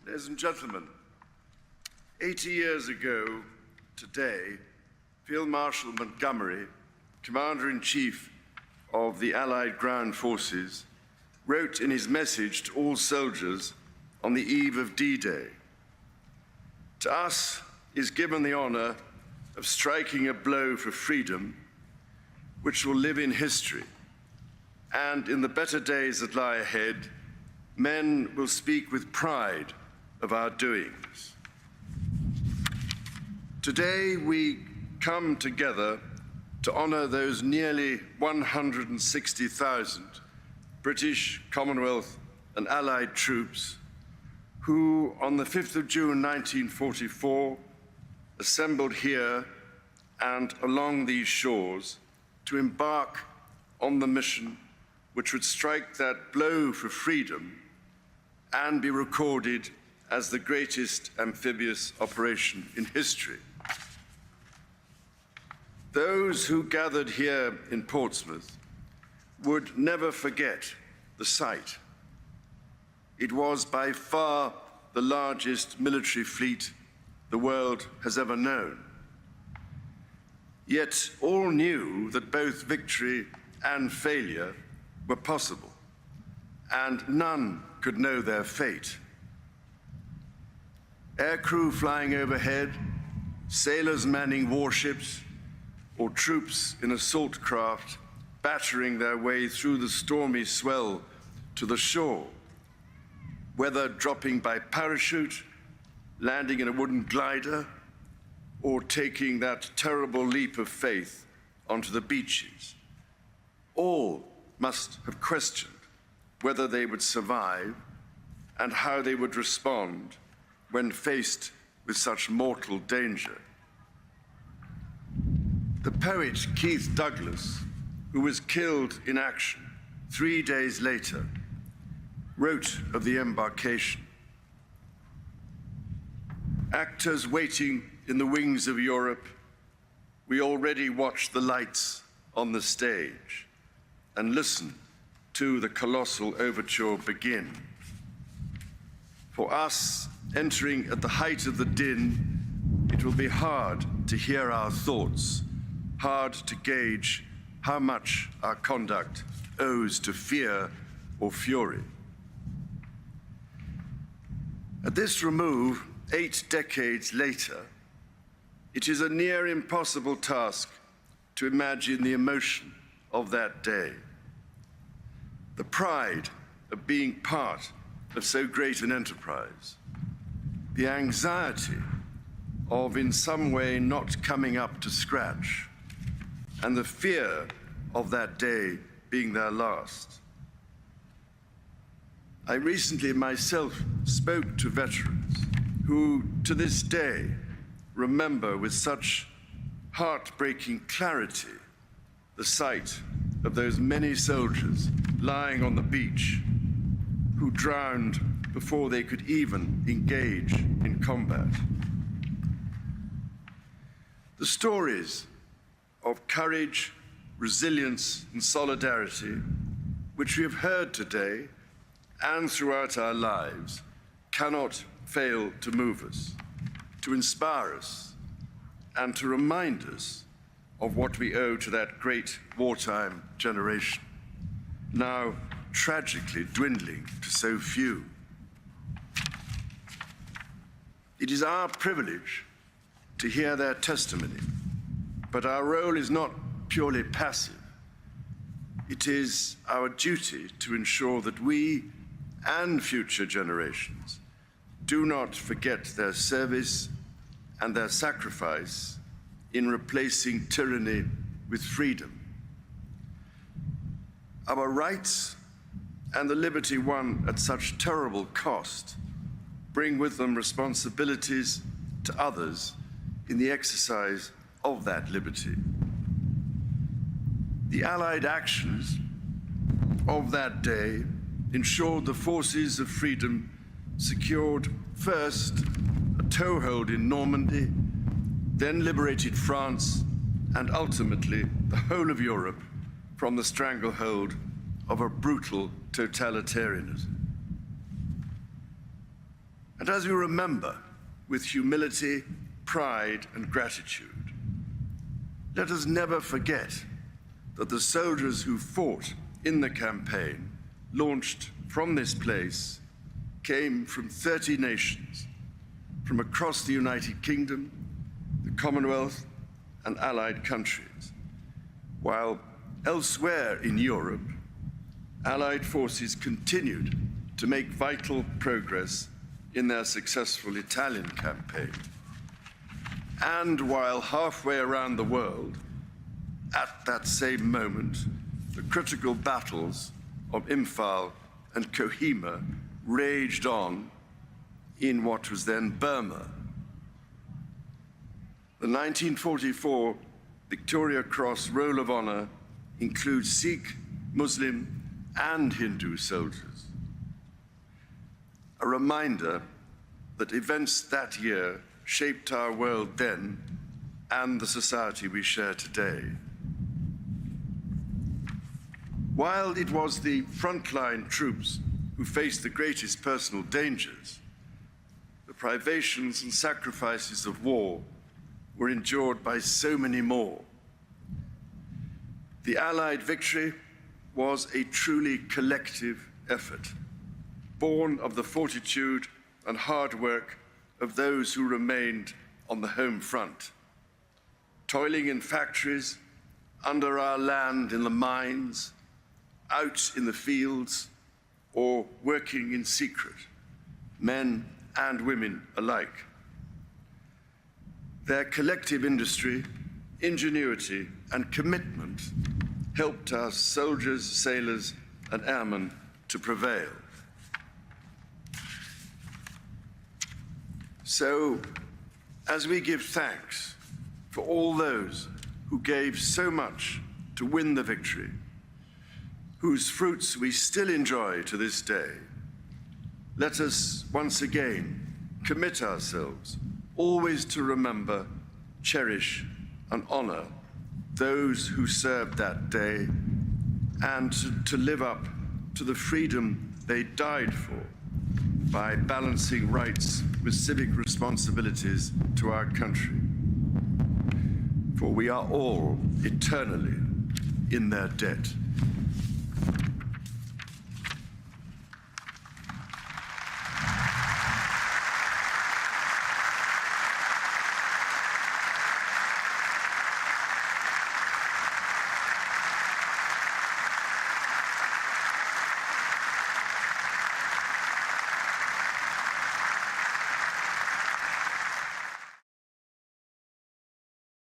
Ladies and gentlemen, 80 years ago today, Field Marshal Montgomery, Commander-in-Chief of the Allied Ground Forces, wrote in his message to all soldiers on the eve of D-Day, "To us is given the honor of striking a blow for freedom which will live in history, and in the better days that lie ahead, men will speak with pride of our doings." Today we come together to honor those nearly 160,000 British, Commonwealth and Allied troops who, on the 5th of June 1944, assembled here and along these shores to embark on the mission which would strike that blow for freedom and be recorded as the greatest amphibious operation in history. Those who gathered here in Portsmouth would never forget the sight. It was by far the largest military fleet the world has ever known. Yet all knew that both victory and failure were possible, and none could know their fate. Aircrew flying overhead, sailors manning warships, or troops in assault craft battering their way through the stormy swell to the shore, whether dropping by parachute, landing in a wooden glider, or taking that terrible leap of faith onto the beaches. All must have questioned whether they would survive and how they would respond when faced with such mortal danger. The poet Keith Douglas, who was killed in action 3 days later, wrote of the embarkation, "Actors waiting in the wings of Europe, we already watch the lights on the stage and listen to the colossal overture begin. For us, entering at the height of the din, it will be hard to hear our thoughts, hard to gauge how much our conduct owes to fear or fury." At this remove, 8 decades later, it is a near impossible task to imagine the emotion of that day. The pride of being part of so great an enterprise, the anxiety of in some way not coming up to scratch, and the fear of that day being their last. I recently myself spoke to veterans who, to this day, remember with such heartbreaking clarity the sight of those many soldiers lying on the beach who drowned before they could even engage in combat. The stories of courage, resilience, and solidarity, which we have heard today and throughout our lives, cannot fail to move us, to inspire us, and to remind us of what we owe to that great wartime generation, now tragically dwindling to so few. It is our privilege to hear their testimony, but our role is not purely passive. It is our duty to ensure that we and future generations do not forget their service and their sacrifice in replacing tyranny with freedom. Our rights and the liberty won at such terrible cost bring with them responsibilities to others in the exercise of that liberty. The Allied actions of that day ensured the forces of freedom secured first a toehold in Normandy, then liberated France, and ultimately the whole of Europe from the stranglehold of a brutal totalitarianism. And as we remember with humility, pride, and gratitude, let us never forget that the soldiers who fought in the campaign, launched from this place, came from 30 nations, from across the United Kingdom, the Commonwealth, and allied countries, while elsewhere in Europe, allied forces continued to make vital progress in their successful Italian campaign. And while halfway around the world, at that same moment, the critical battles of Imphal and Kohima raged on in what was then Burma. The 1944 Victoria Cross Roll of Honor includes Sikh, Muslim, and Hindu soldiers. A reminder that events that year shaped our world then and the society we share today. While it was the frontline troops who faced the greatest personal dangers, the privations and sacrifices of war were endured by so many more. The Allied victory was a truly collective effort, born of the fortitude and hard work of those who remained on the home front, toiling in factories, under our land in the mines, out in the fields, or working in secret, men and women alike. Their collective industry, ingenuity, and commitment helped our soldiers, sailors, and airmen to prevail. So, as we give thanks for all those who gave so much to win the victory, whose fruits we still enjoy to this day, let us once again commit ourselves always to remember, cherish, and honor those who served that day and to live up to the freedom they died for by balancing rights with civic responsibilities to our country. For we are all eternally in their debt.